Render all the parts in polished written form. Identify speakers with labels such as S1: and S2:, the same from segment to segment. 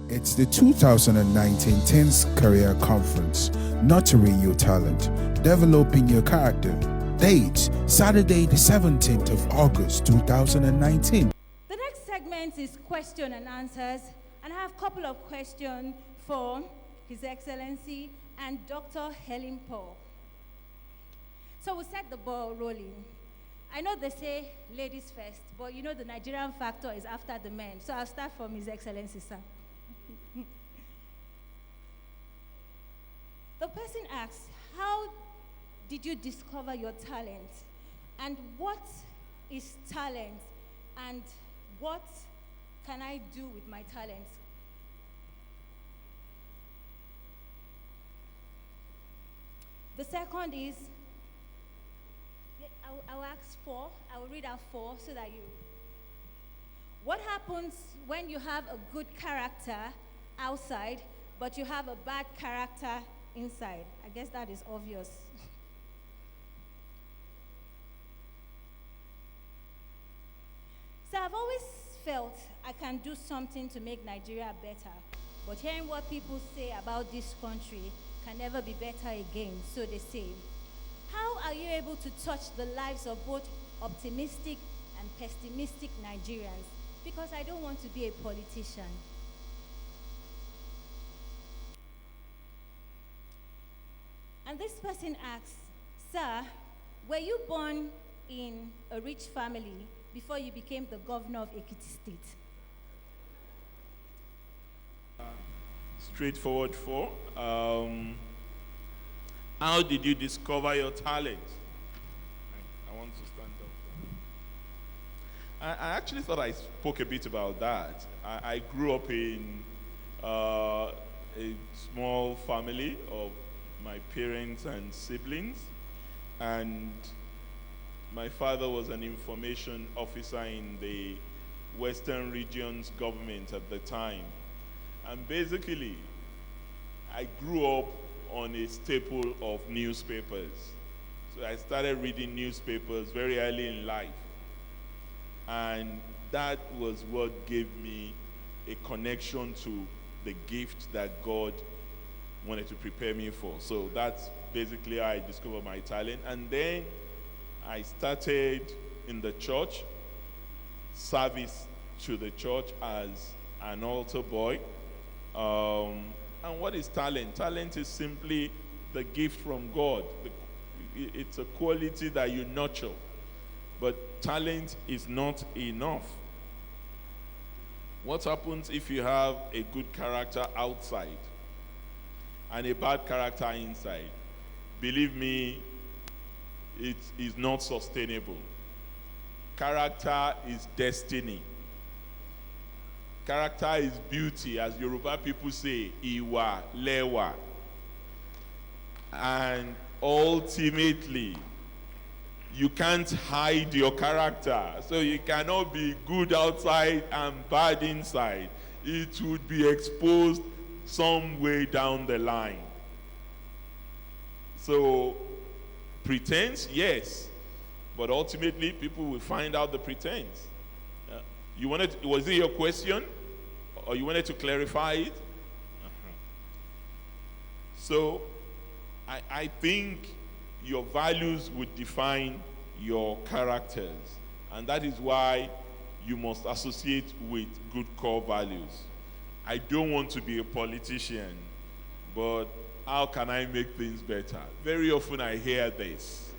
S1: It's the 2019 10th Career Conference, Nurturing Your Talent, Developing Your Character. Date, Saturday the 17th of August 2019.
S2: The next segment is question and answers, and I have a couple of questions for His Excellency and Dr. Helen Paul. So we'll set the ball rolling. I know they say ladies first, but you know the Nigerian factor is after the men. So I'll start from His Excellency, sir. The person asks, how did you discover your talent? And what is talent? And what can I do with my talent? The second is, I'll ask four. I will read out four so that you. What happens when you have a good character outside, but you have a bad character inside? I guess that is obvious. So I've always felt I can do something to make Nigeria better, but hearing what people say about this country can never be better again, so they say. How are you able to touch the lives of both optimistic and pessimistic Nigerians? Because I don't want to be a politician. And this person asks, sir, were you born in a rich family before you became the governor of Ekiti State?
S3: Straightforward four. How did you discover your talent? I want to stand up. I actually thought I spoke a bit about that. I grew up in a small family of my parents and siblings, and my father was an information officer in the Western Regions government at the time. And basically, I grew up on a staple of newspapers. So I started reading newspapers very early in life. And that was what gave me a connection to the gift that God wanted to prepare me for. So that's basically how I discovered my talent. And then I started in the church, service to the church as an altar boy. And what is talent? Talent is simply the gift from God. It's a quality that you nurture. But talent is not enough. What happens if you have a good character outside and a bad character inside? Believe me, it is not sustainable. Character is destiny. Character is beauty, as Yoruba people say, iwa, lewa. And ultimately, you can't hide your character. So you cannot be good outside and bad inside. It would be exposed some way down the line. So, pretense, yes. But ultimately, people will find out the pretense. Was it your question? Or you wanted to clarify it? So, I think your values would define your characters. And that is why you must associate with good core values. I don't want to be a politician, but how can I make things better? Very often I hear this.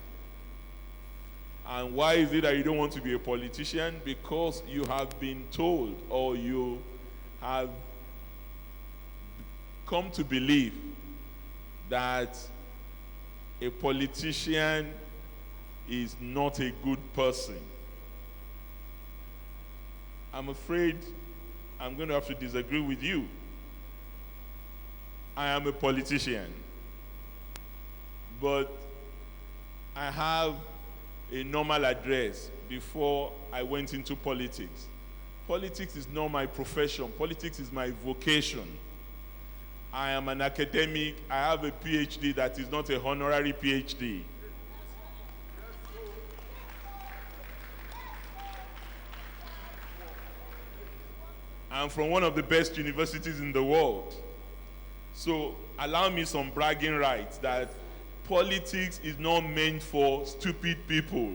S3: And why is it that you don't want to be a politician? Because you have been told, or you have come to believe that a politician is not a good person. I'm afraid I'm going to have to disagree with you. I am a politician, but I have a normal address before I went into politics. Politics is not my profession. Politics is my vocation. I am an academic. I have a PhD that is not a honorary PhD. and from one of the best universities in the world. So allow me some bragging rights that politics is not meant for stupid people.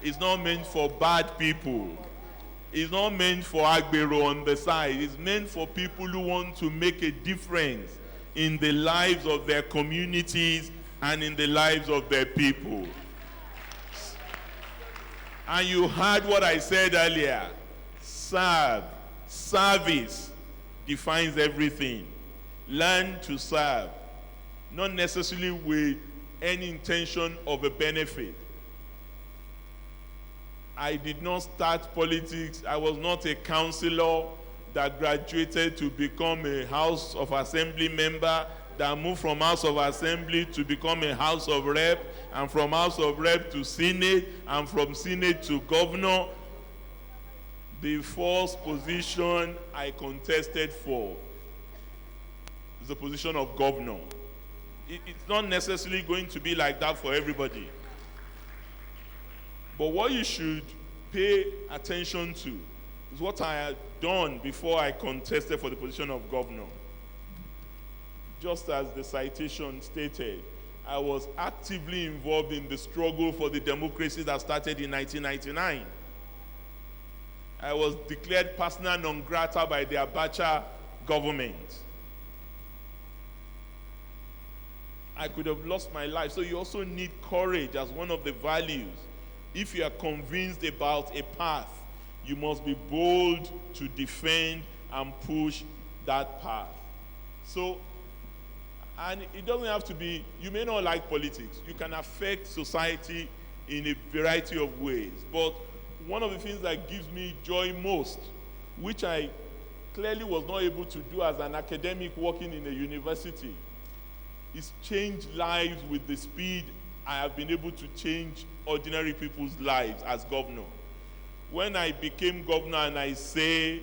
S3: It's not meant for bad people. It's not meant for agbero on the side. It's meant for people who want to make a difference in the lives of their communities and in the lives of their people. And you heard what I said earlier. Serve. Service defines everything. Learn to serve. Not necessarily with any intention of a benefit. I did not start politics. I was not a councillor that graduated to become a House of Assembly member, that moved from House of Assembly to become a House of Rep, and from House of Rep to Senate, and from Senate to governor. The first position I contested for is the position of governor. It's not necessarily going to be like that for everybody. But what you should pay attention to is what I had done before I contested for the position of governor. Just as the citation stated, I was actively involved in the struggle for the democracy that started in 1999. I was declared persona non grata by the Abacha government. I could have lost my life. So you also need courage as one of the values. If you are convinced about a path, you must be bold to defend and push that path. So, and it doesn't have to be, you may not like politics. You can affect society in a variety of ways. But one of the things that gives me joy most, which I clearly was not able to do as an academic working in a university, is change lives with the speed I have been able to change ordinary people's lives as governor. When I became governor and I say,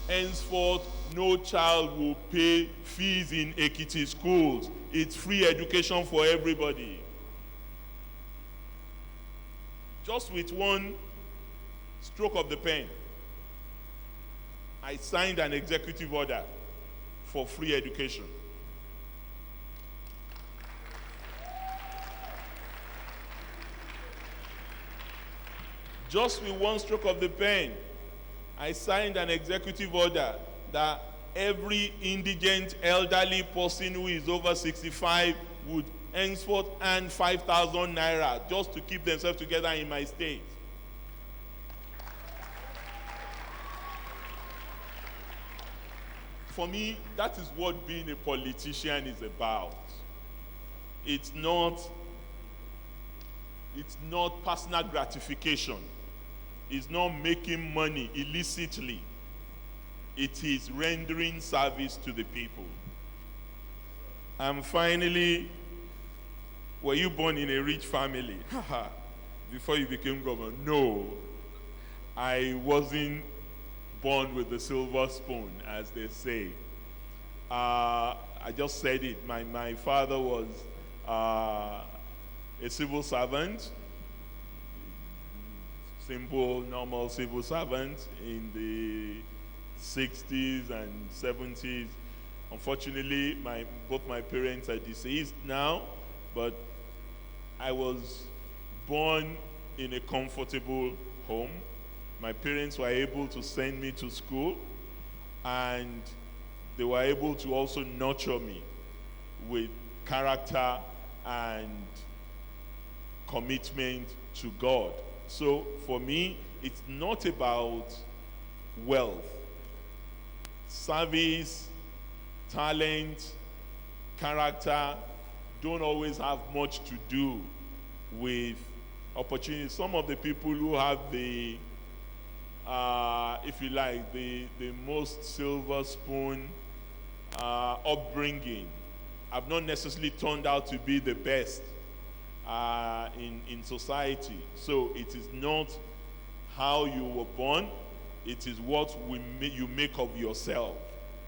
S3: henceforth, no child will pay fees in Ekiti schools. It's free education for everybody. Just with one stroke of the pen, I signed an executive order for free education. Just with one stroke of the pen, I signed an executive order that every indigent elderly person who is over 65 would henceforth earn 5,000 naira just to keep themselves together in my state. For me, that is what being a politician is about. It's not personal gratification. It's not making money illicitly. It is rendering service to the people. And finally, were you born in a rich family? Before you became governor? No. I wasn't born with the silver spoon, as they say. I just said it. My father was a civil servant, simple, normal civil servant in the 60s and 70s. Unfortunately, both my parents are deceased now, but I was born in a comfortable home. My parents were able to send me to school, and they were able to also nurture me with character and commitment to God. So for me, it's not about wealth. Service, talent, character don't always have much to do with opportunity. Some of the people who have the, if you like, the most silver spoon upbringing have not necessarily turned out to be the best in society. So it is not how you were born, it is what you make of yourself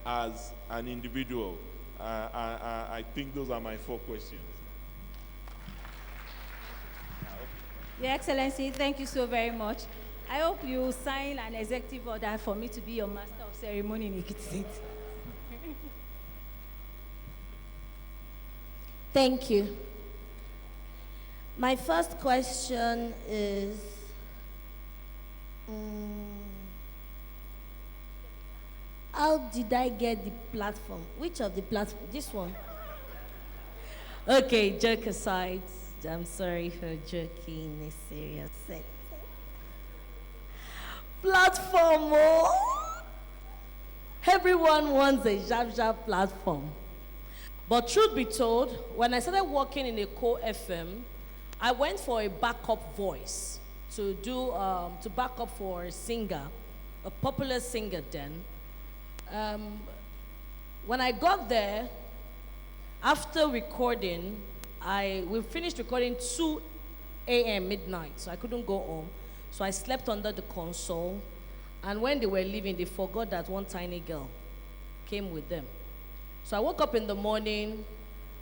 S3: as an individual. I think those are my 4 questions.
S2: Your Excellency, thank you so very much. I hope you sign an executive order for me to be your master of ceremony in Ekiti State.
S4: Thank you. My first question is, how did I get the platform? Which of the platform? This one. Okay, joke aside. I'm sorry for joking in a serious sense. Platform, oh! Everyone wants a sharp platform. But truth be told, when I started working in a co-FM, I went for a backup voice to back up for a singer, a popular singer then. When I got there, after recording, we finished recording 2 a.m. midnight, so I couldn't go home. So I slept under the console, and when they were leaving, they forgot that one tiny girl came with them. So I woke up in the morning,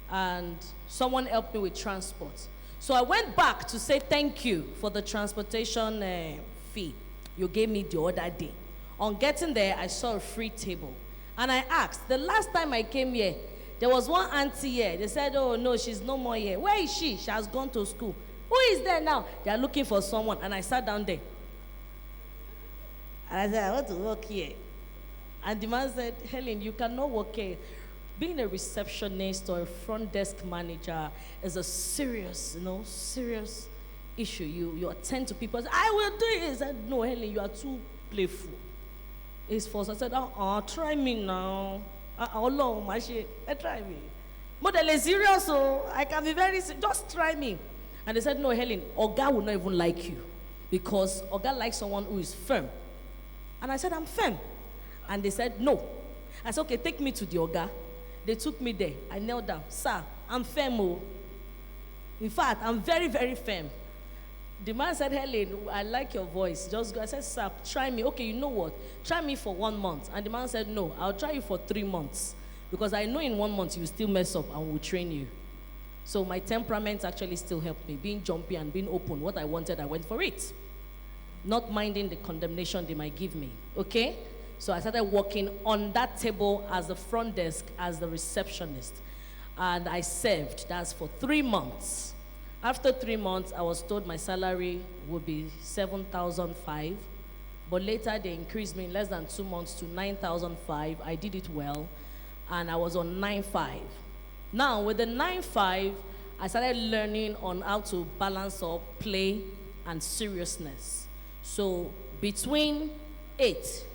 S4: and someone helped me with transport. So I went back to say thank you for the transportation fee you gave me the other day. On getting there, I saw a free table. And I asked, the last time I came here, there was one auntie here. They said, oh no, she's no more here. Where is she? She has gone to school. Who is there now? They are looking for someone. And I sat down there. And I said, I want to work here. And the man said, Helen, you cannot work here. Being a receptionist or a front desk manager is a serious issue. You attend to people. I will do it. I said, no, Helen, you are too playful. It's false. I said, try me now. No, try me. But they're serious, so I can be very serious. Just try me. And they said, no, Helen, Oga will not even like you. Because Oga likes someone who is firm. And I said, I'm firm. And they said, no. I said, okay, take me to the Oga. They took me there. I knelt down. Sir, I'm firm. Oh. In fact, I'm very, very firm. The man said, Helen, I like your voice. Just go. I said, sir, try me. Okay, you know what? Try me for 1 month. And the man said, no, I'll try you for 3 months. Because I know in 1 month you still mess up and we'll train you. So my temperament actually still helped me. Being jumpy and being open. What I wanted, I went for it. Not minding the condemnation they might give me. Okay? So I started working on that table as the front desk, as the receptionist. And I served. That's for 3 months. After 3 months, I was told my salary would be 7,500. But later, they increased me in less than 2 months to 9,500. I did it well. And I was on 9,500. Now, with the 9,500, I started learning on how to balance up play and seriousness. So between 8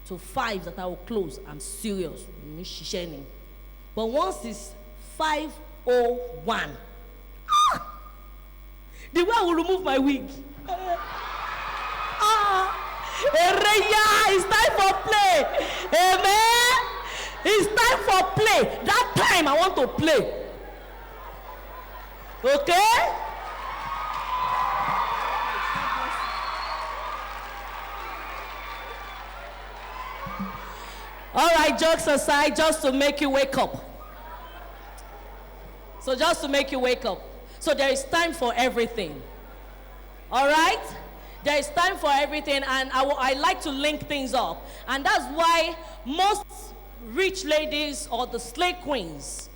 S4: to 5 that I will close, I'm serious. But once it's 5:01, the way I will remove my wig. It's time for play. Amen. It's time for play. That time I want to play. Okay? All right, jokes aside, just to make you wake up. So just to make you wake up. So there is time for everything. All right? There is time for everything, and I like to link things up. And that's why most rich ladies or the slave queens,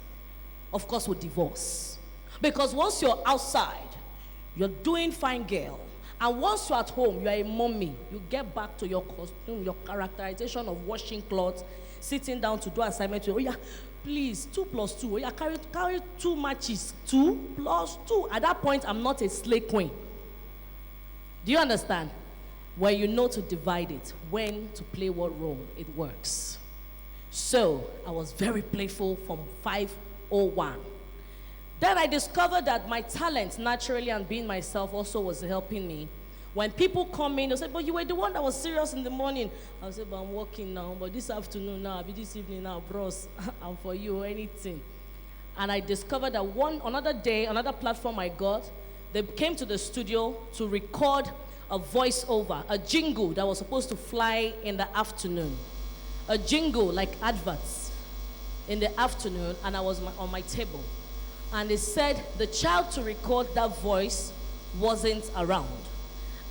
S4: of course, will divorce. Because once you're outside, you're doing fine girl. And once you're at home, you're a mommy. You get back to your costume, your characterization of washing clothes, sitting down to do assignment. Oh yeah, please, 2 plus 2. Oh yeah, carry 2 matches. 2 plus 2. At that point, I'm not a slave queen. Do you understand? When you know to divide it, when to play what role, it works. So I was very playful from 5:01. Then I discovered that my talent, naturally, and being myself also was helping me. When people come in, they say, but you were the one that was serious in the morning. I say, but I'm working now, but this afternoon now, I'll be this evening now, bros, I'm for you, anything. And I discovered that another day, another platform I got, they came to the studio to record a voiceover, a jingle that was supposed to fly in the afternoon. A jingle like adverts in the afternoon, and I was on my table. And they said the child to record that voice wasn't around.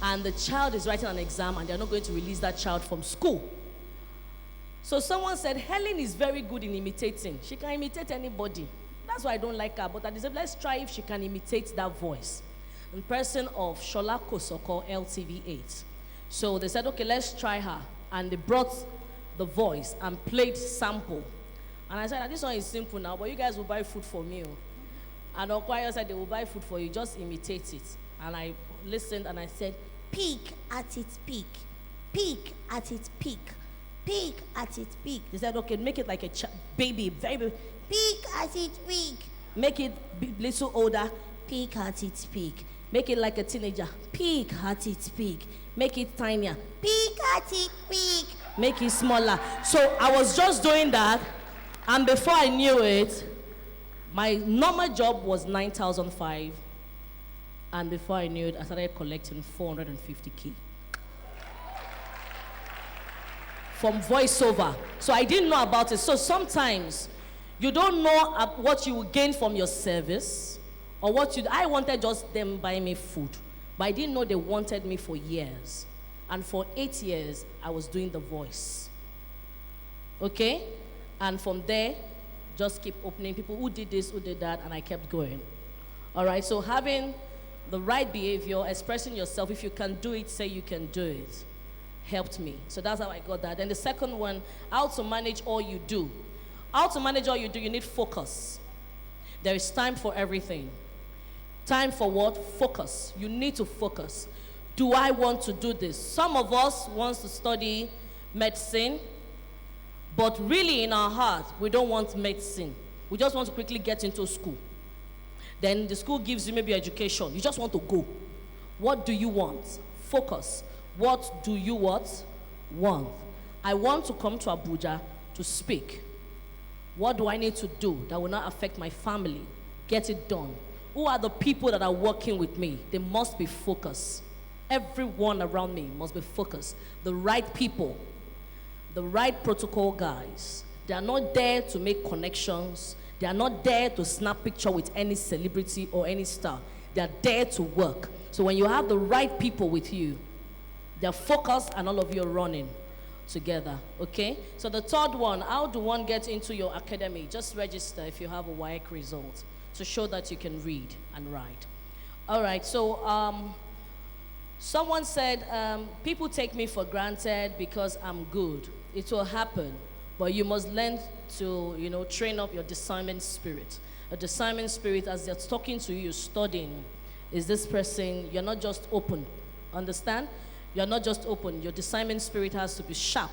S4: and the child is writing an exam and they're not going to release that child from school. So someone said, Helen is very good in imitating. She can imitate anybody. That's why I don't like her. But I said, let's try if she can imitate that voice. In person of Shola Kosoko, LTV8. So they said, okay, let's try her. And they brought the voice and played sample. And I said, this one is simple now, but you guys will buy food for me. And Okwaya said, they will buy food for you, just imitate it. And I listened and I said, peak at its peak, peak at its peak, peak at its peak. They said, okay, make it like a baby, baby, peak at its peak. Make it little older, peak at its peak. Make it like a teenager, peak at its peak. Make it tinier, peak at its peak. Make it smaller. So I was just doing that, and before I knew it, my normal job was 9,500, and before I knew it, I started collecting 450K from voiceover. So I didn't know about it. So sometimes you don't know what you will gain from your service, or what you. I wanted just them buy me food, but I didn't know they wanted me for years. And for 8 years, I was doing the voice. Okay? And from there, just keep opening people who did this, who did that, and I kept going. All right, so having the right behavior, expressing yourself, if you can do it, say you can do it, helped me. So that's how I got that. And the second one, how to manage all you do. How to manage all you do, you need focus. There is time for everything. Time for what? Focus. You need to focus. Do I want to do this? Some of us want to study medicine, but really in our heart, we don't want medicine. We just want to quickly get into school. Then the school gives you maybe education. You just want to go. What do you want? Focus. What do you want? I want to come to Abuja to speak. What do I need to do that will not affect my family? Get it done. Who are the people that are working with me? They must be focused. Everyone around me must be focused. The right people, the right protocol guys. They are not there to make connections. They are not there to snap picture with any celebrity or any star. They are there to work. So when you have the right people with you, they're focused and all of you are running together, okay? So the third one, how do one get into your academy? Just register if you have a WAEC result to show that you can read and write. All right, so someone said, people take me for granted because I'm good. It will happen, but you must learn to, train up your discernment spirit. A discernment spirit, as they're talking to you, you're studying. Is this person, you're not just open, understand? You're not just open. Your discernment spirit has to be sharp.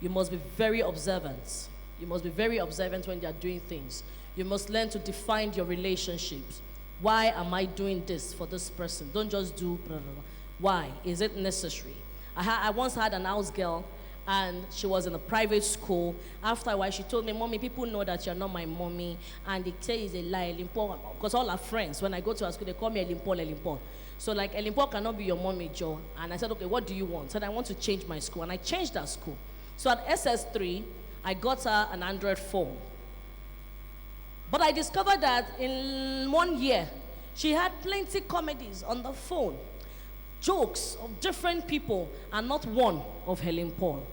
S4: You must be very observant. You must be very observant when they are doing things. You must learn to define your relationships. Why am I doing this for this person? Don't just do blah, blah, blah. Why? Is it necessary? I once had an house girl, and she was in a private school. After a while, she told me, Mommy, people know that you're not my mommy, and they say it's a lie, Elimpo. Because all her friends, when I go to her school, they call me Elimpo, Elimpo. So like, Elimpo cannot be your mommy, Joe. And I said, okay, what do you want? I said, I want to change my school. And I changed her school. So at SS3, I got her an Android phone. But I discovered that in 1 year, she had plenty comedies on the phone. Jokes of different people, and not one of Helen Paul.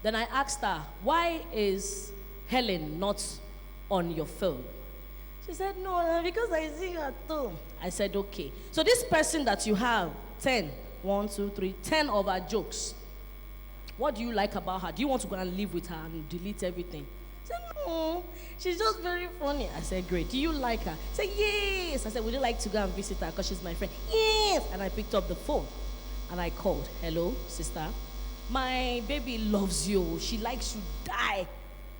S4: Then I asked her, why is Helen not on your phone? She said, no, because I see her too. I said, okay. So this person that you have, 10 of her jokes, what do you like about her? Do you want to go and live with her and delete everything? I said, no, she's just very funny. I said, great. Do you like her? I said, yes. I said, would you like to go and visit her because she's my friend? Yes. And I picked up the phone and I called. Hello, sister. My baby loves you. She likes you die.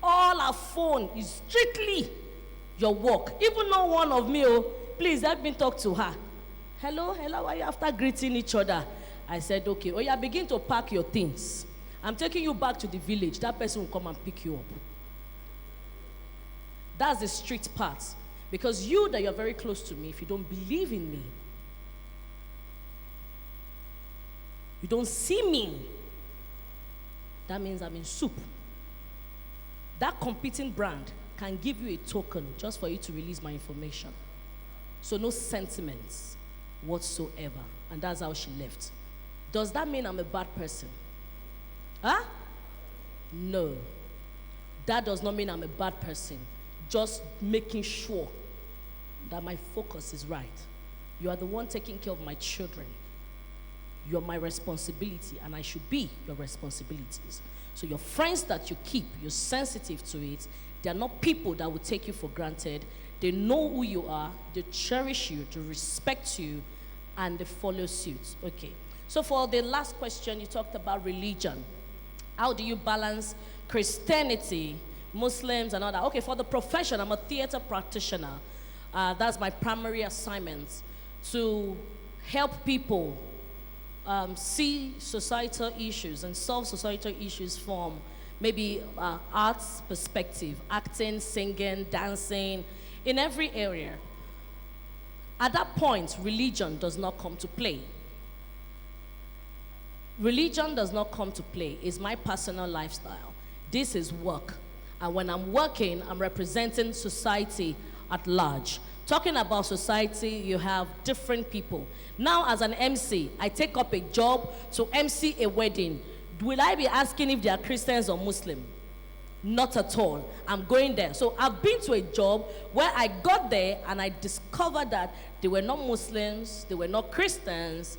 S4: All her phone is strictly your work. Even no one of me, please help me talk to her. Hello, why are you after greeting each other? I said, okay. Oh, yeah, begin to pack your things. I'm taking you back to the village. That person will come and pick you up. That's the strict part. Because you that you're very close to me, if you don't believe in me, you don't see me, that means I'm in soup. That competing brand can give you a token just for you to release my information. So no sentiments whatsoever. And that's how she left. Does that mean I'm a bad person? Huh? No. That does not mean I'm a bad person. Just making sure that my focus is right. You are the one taking care of my children. You are my responsibility, and I should be your responsibilities. So your friends that you keep, you're sensitive to it. They are not people that will take you for granted. They know who you are, they cherish you, they respect you, and they follow suit. Okay. So for the last question, you talked about religion. How do you balance Christianity, Muslims, and all that? Okay, for the profession, I'm a theater practitioner. That's my primary assignment, to help people see societal issues and solve societal issues from maybe arts perspective, acting, singing, dancing, in every area. At that point, religion does not come to play. Religion does not come to play. It's my personal lifestyle. This is work. And when I'm working, I'm representing society at large. Talking about society, you have different people. Now, as an MC, I take up a job to MC a wedding. Will I be asking if they are Christians or Muslim? Not at all. I'm going there. So I've been to a job where I got there and I discovered that they were not Muslims, they were not Christians.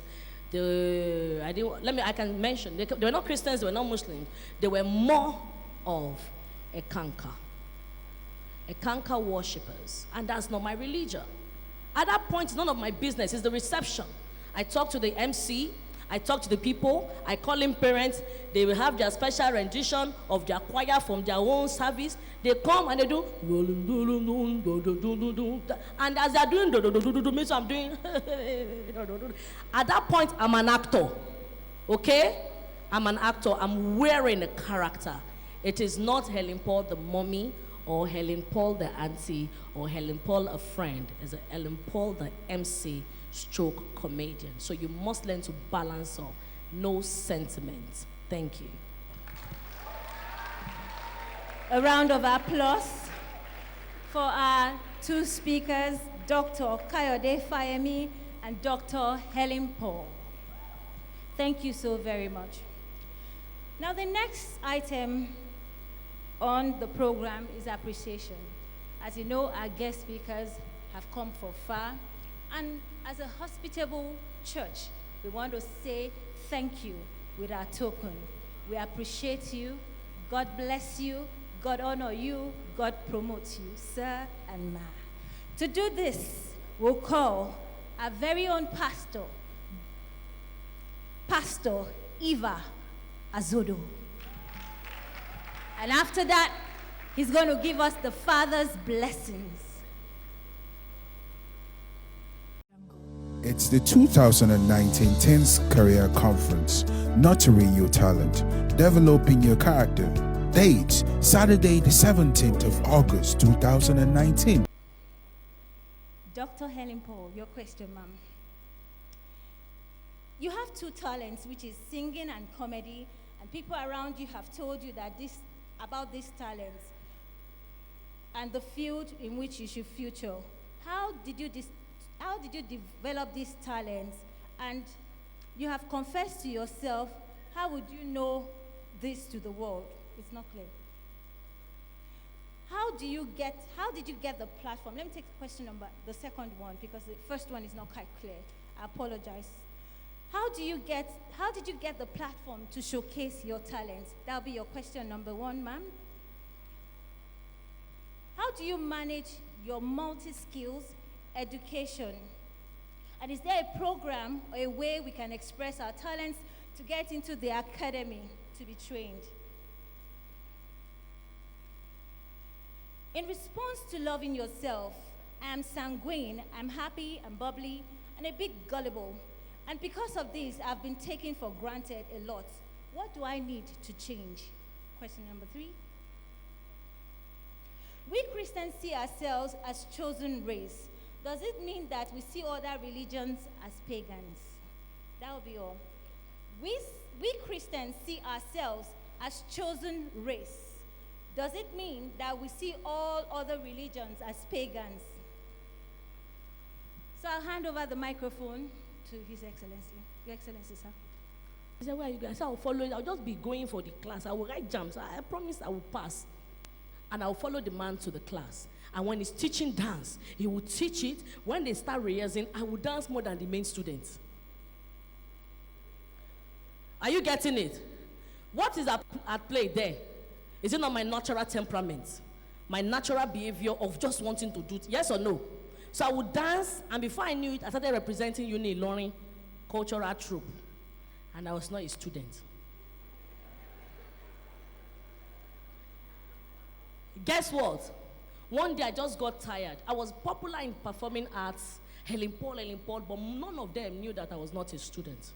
S4: I can mention, they were not Christians, they were not Muslims. They were more of a Ekanka worshippers. And that's not my religion. At that point, it's none of my business. It's the reception. I talk to the MC, I talk to the people, I call in parents. They will have their special rendition of their choir from their own service. They come and they do, and as they're doing, me, so I'm doing. At that point, I'm an actor. Okay? I'm an actor. I'm wearing a character. It is not Helen Paul the mommy, or Helen Paul the auntie, or Helen Paul a friend. It's Helen Paul the MC stroke comedian. So you must learn to balance up. No sentiment. Thank you.
S2: A round of applause for our two speakers, Dr. Kayode Fayemi and Dr. Helen Paul. Thank you so very much. Now the next item on the program is appreciation. As you know, our guest speakers have come from far, and as a hospitable church, we want to say thank you with our token. We appreciate you. God bless you. God honor you. God promote you, sir and ma. To do this, we'll call our very own pastor, Pastor Eva Azodo. And after that, he's going to give us the Father's blessings.
S1: It's the 2019 Teens Career Conference, Nurturing Your Talent, Developing Your Character. Date, Saturday the 17th of August, 2019.
S2: Dr. Helen Paul, your question, ma'am. You have two talents, which is singing and comedy, and people around you have told you that about these talents and the field in which you should future. How did you develop these talents? And you have confessed to yourself, how would you know this to the world? It's not clear. How did you get the platform? Let me take the second one, because the first one is not quite clear. I apologize. How did you get the platform to showcase your talents? That'll be your question number one, ma'am. How do you manage your multi-skills education? And is there a program or a way we can express our talents to get into the academy to be trained? In response to loving yourself, I am sanguine, I'm happy, I'm bubbly, and a bit gullible. And because of this, I've been taken for granted a lot. What do I need to change? Question number 3. We Christians see ourselves as chosen race. Does it mean that we see other religions as pagans? That will be all. We Christians see ourselves as chosen race. Does it mean that we see all other religions as pagans? So I'll hand over the microphone to His Excellency. Your Excellency, sir.
S4: He said, where are you going? I said, I'll follow you. I'll just be going for the class. I will write jams. I promise I will pass. And I'll follow the man to the class. And when he's teaching dance, he will teach it. When they start rehearsing, I will dance more than the main students. Are you getting it? What is at play there? Is it not my natural temperament? My natural behavior of just wanting to do it? Yes or no? So I would dance, and before I knew it, I started representing Uni Ilorin cultural troupe. And I was not a student. Guess what? One day I just got tired. I was popular in performing arts, Helen Paul, but none of them knew that I was not a student.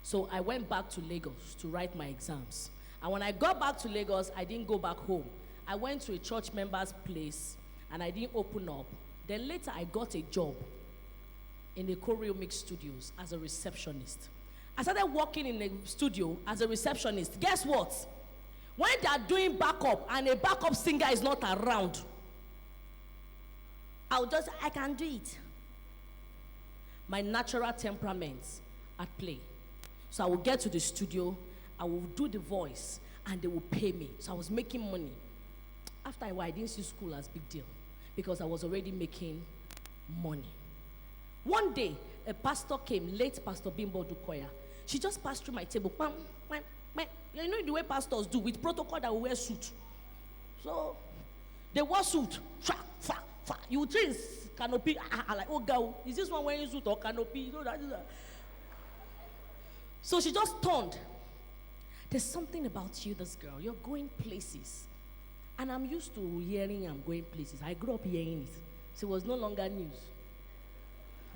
S4: So I went back to Lagos to write my exams. And when I got back to Lagos, I didn't go back home. I went to a church member's place and I didn't open up. Then later I got a job in the Choreo Mix Studios as a receptionist. I started working in the studio as a receptionist. Guess what? When they are doing backup and a backup singer is not around, I can do it. My natural temperament at play. So I will get to the studio, I will do the voice, and they will pay me. So I was making money. After a while, I didn't see school as a big deal because I was already making money. One day, a pastor came, late Pastor Bimbo Dukoya. She just passed through my table. Bam, bam, bam. You know the way pastors do with protocol that we wear suit. So they wore suit. You train canopy. Like, oh girl, is this one wearing suit or canopy? You know that. So she just turned. There's something about you, this girl. You're going places. And I'm used to hearing I'm going places. I grew up hearing it. So it was no longer news.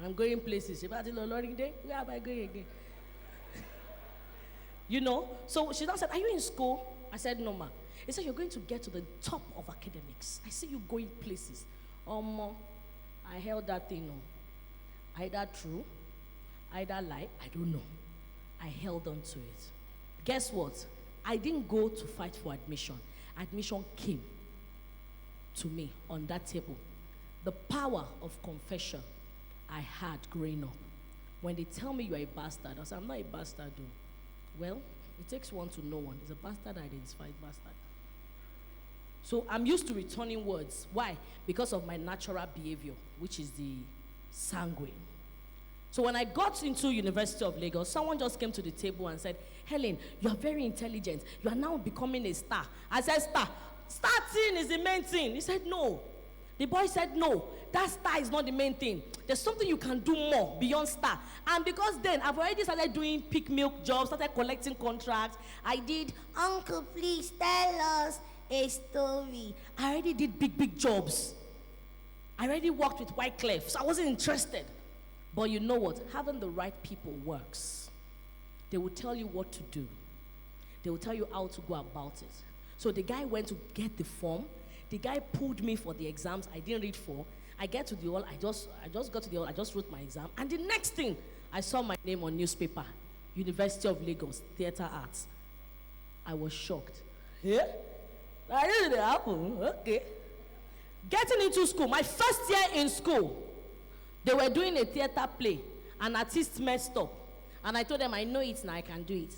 S4: I'm going places. Where am I going again? You know? So she now said, are you in school? I said, no, ma. He said, you're going to get to the top of academics. I see you going places. I held that thing on. Either true, either lie, I don't know. I held on to it. Guess what? I didn't go to fight for admission. Admission came to me on that table. The power of confession I had growing up. When they tell me you're a bastard, I say, I'm not a bastard, though. Well, it takes one to know one. It's a bastard identified bastard. So I'm used to returning words. Why? Because of my natural behavior, which is the sanguine. So when I got into University of Lagos, someone just came to the table and said, Helen, you are very intelligent. You are now becoming a star. I said, star. Starting is the main thing. He said, no. The boy said, no. That star is not the main thing. There's something you can do more beyond star. And because then I've already started doing pick milk jobs, started collecting contracts. I did, Uncle, please tell us a story. I already did big jobs. I already worked with Wyclef, so I wasn't interested. But you know what? Having the right people works. They will tell you what to do. They will tell you how to go about it. So the guy went to get the form. The guy pulled me for the exams I didn't read for. I get to the hall, I just got to the hall, I just wrote my exam. And the next thing, I saw my name on newspaper, University of Lagos, Theatre Arts. I was shocked. Yeah? That didn't happen. Okay. Getting into school, my first year in school, they were doing a theater play. An artist messed up. And I told them, I know it now, I can do it.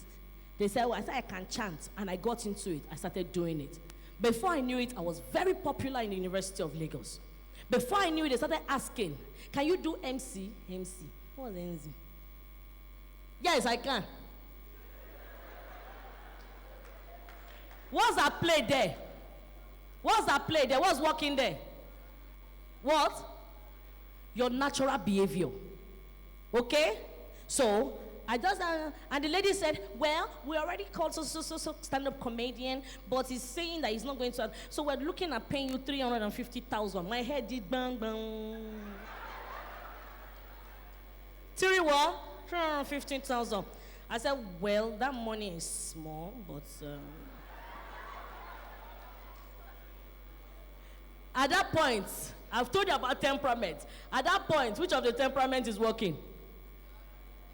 S4: They said, well, I said, I can chant. And I got into it. I started doing it. Before I knew it, I was very popular in the University of Lagos. Before I knew it, they started asking, can you do MC? MC. What was MC? Yes, I can. What's that play there? What's that play there? What's working there? What? Your natural behavior. Okay? So, I just, and the lady said, well, we already called so stand-up comedian, but he's saying that he's not going to, so we're looking at paying you 350,000. My head did bang, bang. Tiri what? 315,000. I said, well, that money is small, but, at that point, I've told you about temperament. At that point, which of the temperament is working?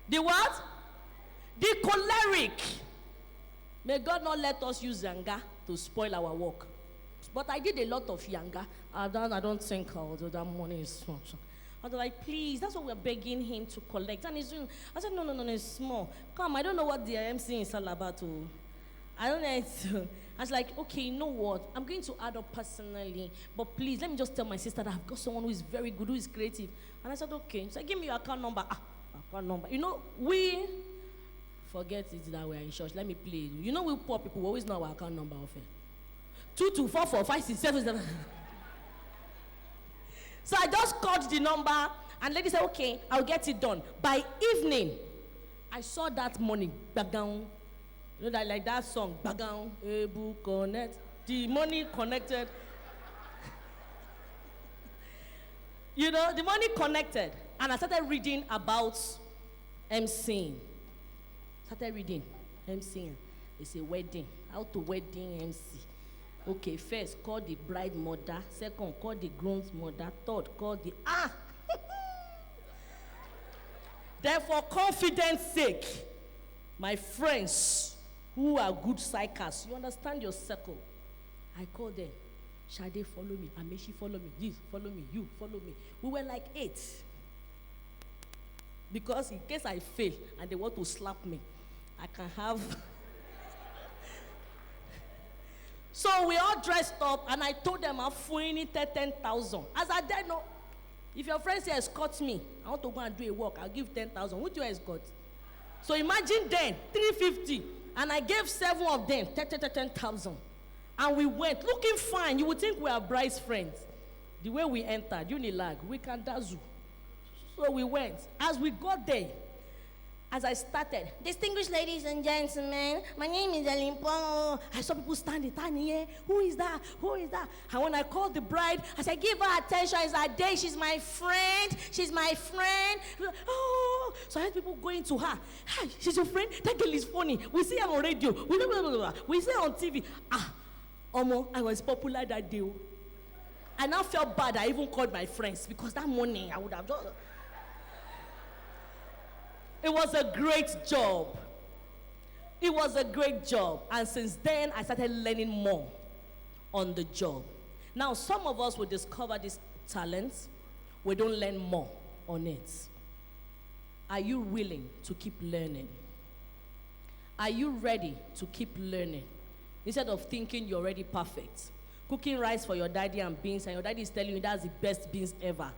S4: The what? The choleric. May God not let us use yanga to spoil our work. But I did a lot of yanga. I don't think that money is much. I was like, please, that's what we're begging him to collect. And he's doing, I said, no, it's small. Come, I don't know what the MC is all about. Oh. I don't know. I was like, okay, you know what? I'm going to add up personally, but please, let me just tell my sister that I've got someone who is very good, who is creative. And I said, okay. So give me your account number. Account number. You know, we forget it that we're in church. Let me play. You know, we poor people, we always know our account number often. 22445677. So I just called the number, and lady said, okay, I'll get it done. By evening, I saw that money, bagang. You know, that, like that song, bagang, Ebu connect. The money connected. You know, the money connected. And I started reading about MCing. Started reading MCing. It's a wedding. How to wedding MC. Okay, first, call the bride mother. Second, call the groom's mother. Third, call the... Therefore, confidence sake, my friends who are good psychers, you understand your circle. I call them. Shade, follow me. Ameshi, follow me. This, follow me. You, follow me. We were like 8. Because in case I fail and they want to slap me, I can have... So we all dressed up, and I told them I'm fully 10,000. As I did know, if your friend says escort me, I want to go and do a walk, I'll give 10,000. Who do you escort? So imagine then 350, and I gave 7 of them 10,000, and we went looking fine. You would think we are bride's friends. The way we entered, Unilag, we can dazzle. So we went. As we got there, as I started, distinguished ladies and gentlemen, my name is Elimpo. I saw people standing here. Who is that? Who is that? And when I called the bride, I said, give her attention. It's her day. She's my friend. She's my friend. Oh, so I had people going to her. Hi, she's your friend? That girl is funny. We see her on radio. We see her on TV. Omo, I was popular that day. I now felt bad. I even called my friends because that morning I would have just... It was a great job. It was a great job. And since then, I started learning more on the job. Now, some of us will discover this talent. We don't learn more on it. Are you willing to keep learning? Are you ready to keep learning? Instead of thinking you're already perfect. Cooking rice for your daddy and beans, and your daddy is telling you that's the best beans ever.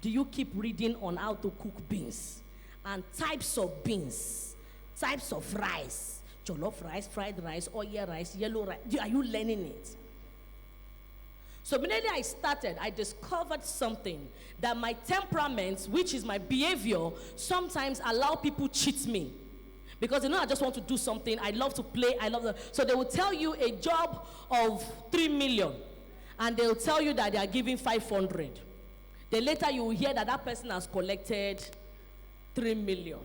S4: Do you keep reading on how to cook beans? And types of beans, types of rice, jollof rice, fried rice, oil rice, yellow rice. Are you learning it? So immediately I started, I discovered something that my temperament, which is my behavior, sometimes allow people cheat me. Because I just want to do something, I love to play, so they will tell you a job of 3 million, and they will tell you that they are giving 500. Then later you will hear that that person has collected 3 million.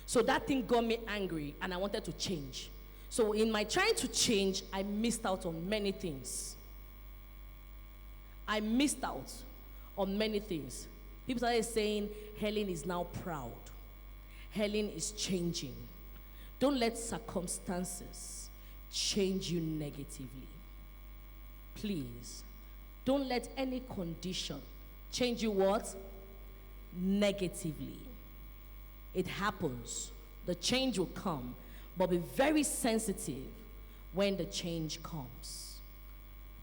S4: So that thing got me angry, and I wanted to change. So in my trying to change, I missed out on many things. I missed out on many things. People started saying, Helen is now proud. Helen is changing. Don't let circumstances change you negatively. Please, don't let any condition change you what? Negatively. It happens. The change will come, but be very sensitive when the change comes.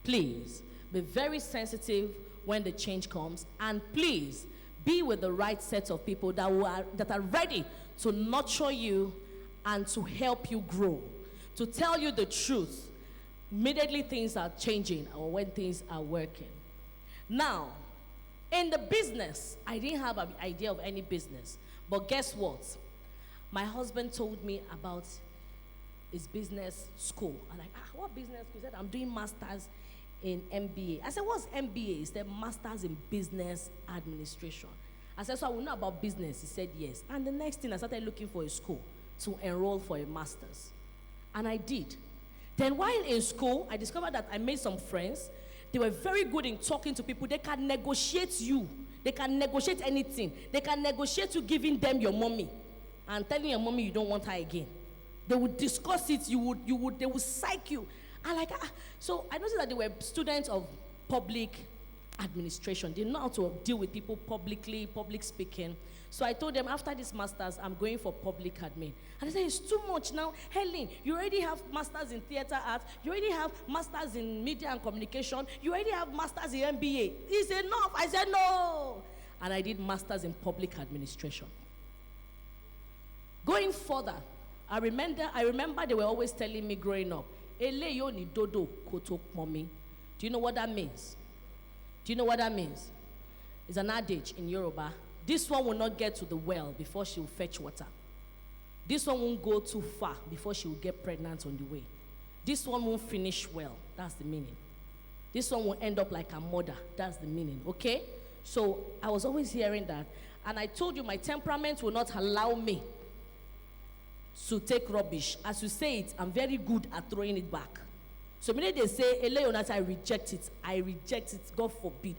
S4: Please, be very sensitive when the change comes, and please, be with the right set of people that are ready to nurture you and to help you grow, to tell you the truth immediately things are changing or when things are working. Now, in the business, I didn't have an idea of any business. But guess what? My husband told me about his business school. I'm like, what business school? He said, I'm doing masters in MBA. I said, what's MBA? He said, Masters in Business Administration. I said, so I will know about business. He said, yes. And the next thing, I started looking for a school to enroll for a master's. And I did. Then while in school, I discovered that I made some friends. They were very good in talking to people. They can negotiate you. They can negotiate anything. They can negotiate you giving them your mommy and telling your mommy you don't want her again. They would discuss it. They would psych you. And so I noticed that they were students of public administration. They know how to deal with people publicly, public speaking. So I told them, after this master's, I'm going for public admin. And they said, it's too much now. Helen, you already have master's in theater arts. You already have master's in media and communication. You already have master's in MBA. It's enough. I said, no. And I did master's in public administration. Going further, I remember they were always telling me growing up, Eleyo ni dodo koto mommy. Do you know what that means? Do you know what that means? It's an adage in Yoruba. This one will not get to the well before she will fetch water. This one won't go too far before she will get pregnant on the way. This one won't finish well. That's the meaning. This one will end up like a mother. That's the meaning, okay? So I was always hearing that. And I told you my temperament will not allow me to take rubbish. As you say it, I'm very good at throwing it back. So when they say, Eleonat, I reject it. I reject it. God forbid.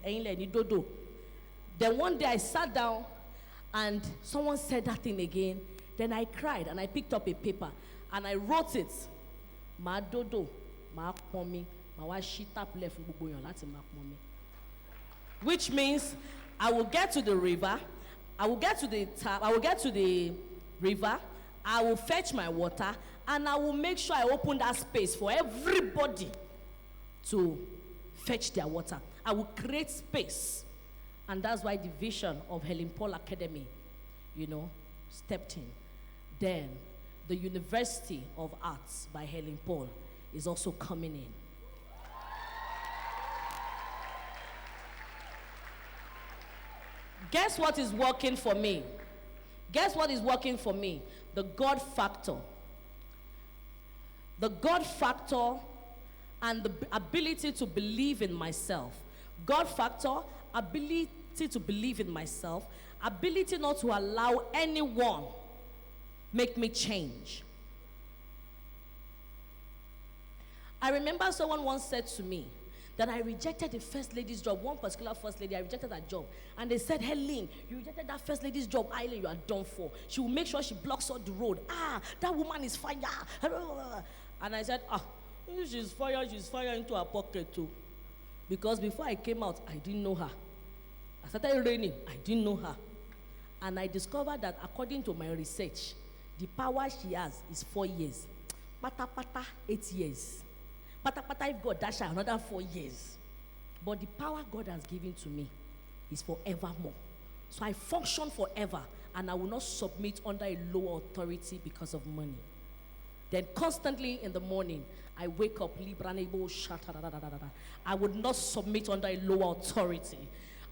S4: Then one day I sat down and someone said that thing again. Then I cried and I picked up a paper and I wrote it. Ma dodo, ma pomi, ma wa shita left lati ma pomi. Which means I will get to the river, I will get to the tap, I will get to the river, I will fetch my water, and I will make sure I open that space for everybody to fetch their water. I will create space. And that's why the vision of Helen Paul Academy, stepped in. Then the University of Arts by Helen Paul is also coming in. Guess what is working for me? Guess what is working for me? The God factor. The God factor and the ability to believe in myself. God factor, ability to believe in myself, ability not to allow anyone make me change. I remember someone once said to me that I rejected the first lady's job, one particular first lady, I rejected that job. And they said, Helen, you rejected that first lady's job, Eileen, you are done for. She will make sure she blocks out the road. That woman is fire. And I said, if she's fire into her pocket too. Because before I came out, I didn't know her. I started raining, I didn't know her. And I discovered that according to my research, the power she has is 4 years. Pata pata, 8 years. Pata pata, if God dash her another 4 years. But the power God has given to me is forevermore. So I function forever, and I will not submit under a lower authority because of money. Then constantly in the morning, I wake up, I would not submit under a lower authority.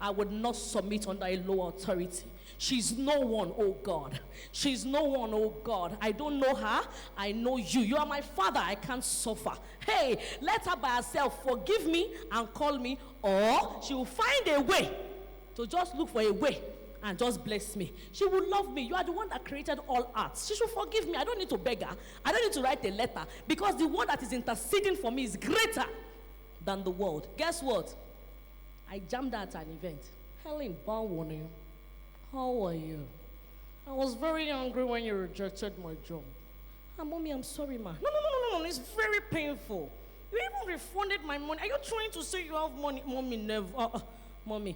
S4: I would not submit under a lower authority. She's no one, oh God. She's no one, oh God. I don't know her. I know you. You are my father. I can't suffer. Hey, let her by herself forgive me and call me, or she will find a way to just look for a way and just bless me. She will love me. You are the one that created all arts. She should forgive me. I don't need to beg her. I don't need to write a letter, because the one that is interceding for me is greater than the world. Guess what? I jammed at an event. Helen, how are you? I was very angry when you rejected my job. Mommy, I'm sorry, ma. No. It's very painful. You even refunded my money. Are you trying to say you have money? Mommy, never. Mommy,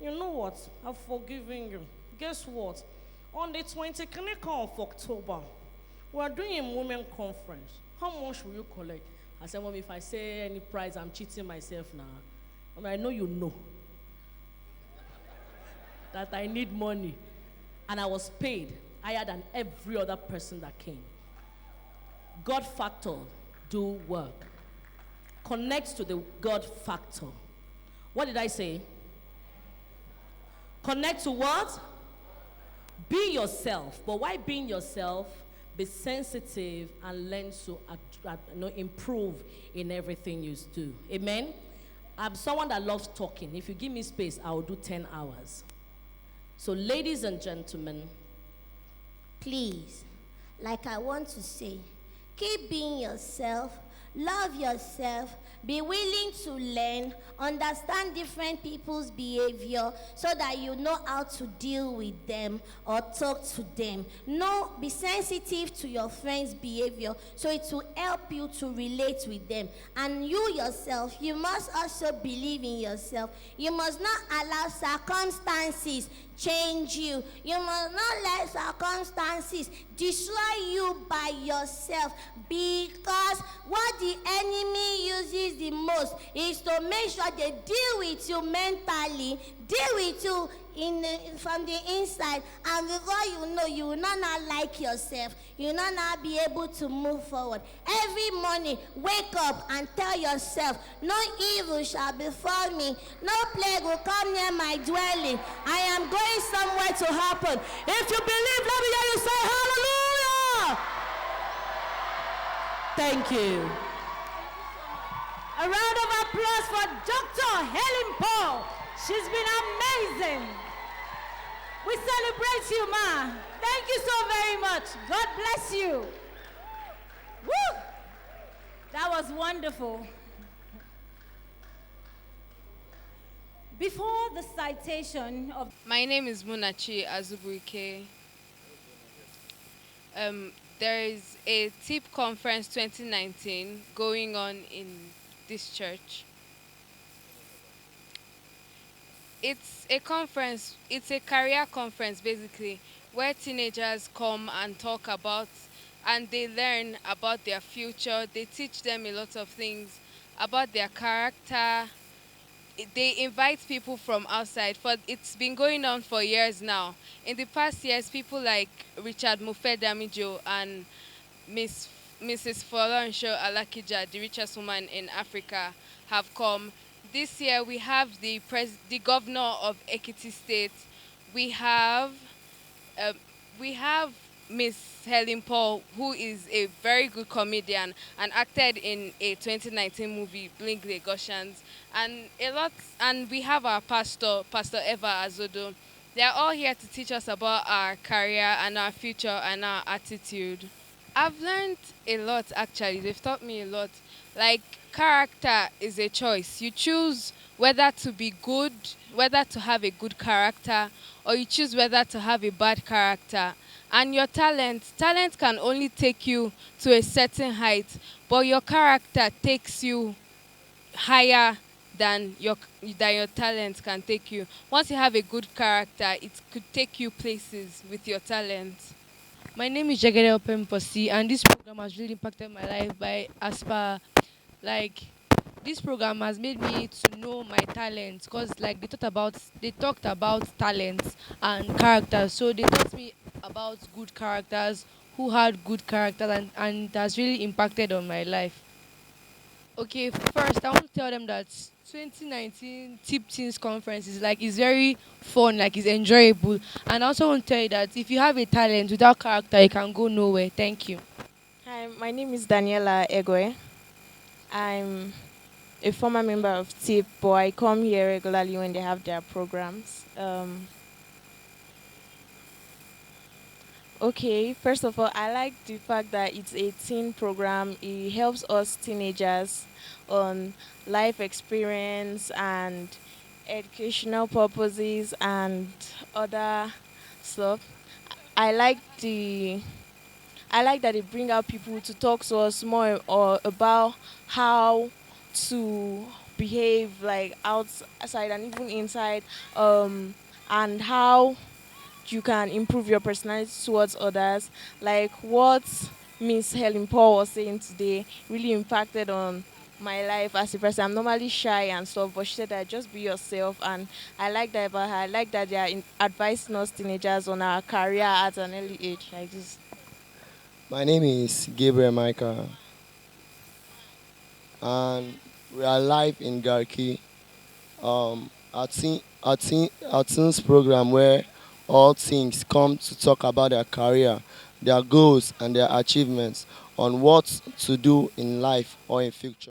S4: you know what? I've forgiven you. Guess what? On the 22nd of October, we are doing a women conference. How much will you collect? I said, Mommy, if I say any price, I'm cheating myself now. I know you know that I need money. And I was paid higher than every other person that came. God factor, do work. Connect to the God factor. What did I say? Connect to what? Be yourself. But why being yourself? Be sensitive and learn to improve in everything you do. Amen? I'm someone that loves talking. If you give me space, I will do 10 hours. So ladies and gentlemen,
S5: please, like I want to say, keep being yourself. Love yourself. Be willing to learn, understand different people's behavior so that you know how to deal with them or talk to them. No, be sensitive to your friends' behavior so it will help you to relate with them. And you yourself, you must also believe in yourself. You must not allow circumstances change you. You must not let circumstances destroy you by yourself, because what the enemy uses the most is to make sure they deal with you mentally, deal with you from the inside, and before you know, you will not now like yourself. You will not now be able to move forward. Every morning, wake up and tell yourself, no evil shall befall me, no plague will come near my dwelling. I am going somewhere to happen. If you believe, let me hear you say hallelujah.
S4: Thank you.
S2: A round of applause for Dr. Helen Paul. She's been amazing. We celebrate you, ma. Thank you so very much. God bless you. Woo! That was wonderful. Before the citation of...
S6: My name is Munachi Azubuike. There is a TIP conference 2019 going on in this church. It's a conference, it's a career conference basically, where teenagers come and talk about, and they learn about their future. They teach them a lot of things about their character. They invite people from outside. It's been going on for years now. In the past years, people like Richard Mufedamijo and Mrs. Folorensho Alakija, the richest woman in Africa, have come. This year we have the governor of Ekiti State. We have Miss Helen Paul, who is a very good comedian and acted in a 2019 movie, Blink Lagosians, and we have our pastor, Pastor Eva Azodo. They are all here to teach us about our career and our future and our attitude. I've learned a lot, actually. They've taught me a lot. Like, character is a choice. You choose whether to be good, whether to have a good character, or you choose whether to have a bad character. And your talent can only take you to a certain height, but your character takes you higher than your talent can take you. Once you have a good character, it could take you places with your talent.
S7: My name is Jagede Opemposi, and this program has really impacted my life by as per, like, this program has made me to know my talents, because like they talked about talents and characters. So they taught me about good characters, who had good characters, and it has really impacted on my life. Okay, first I want to tell them that 2019 Tip Teens Conference is very fun, like it's enjoyable. And I also want to tell you that if you have a talent without character, you can go nowhere. Thank you.
S8: Hi, my name is Daniela Egwe. I'm a former member of TIP, but I come here regularly when they have their programs. Okay, first of all, I like the fact that it's a teen program. It helps us teenagers on life experience and educational purposes and other stuff. I like that they bring out people to talk to us more about how to behave, like outside and even inside, and how you can improve your personality towards others. Like what Miss Helen Paul was saying today really impacted on my life as a person. I'm normally shy and stuff, but she said that just be yourself, and I like that about her. I like that they are advising us teenagers on our career at an early age like this.
S9: My name is Gabriel Micah, and we are live in Garki, our teens program where all teens come to talk about their career, their goals, and their achievements on what to do in life or in future.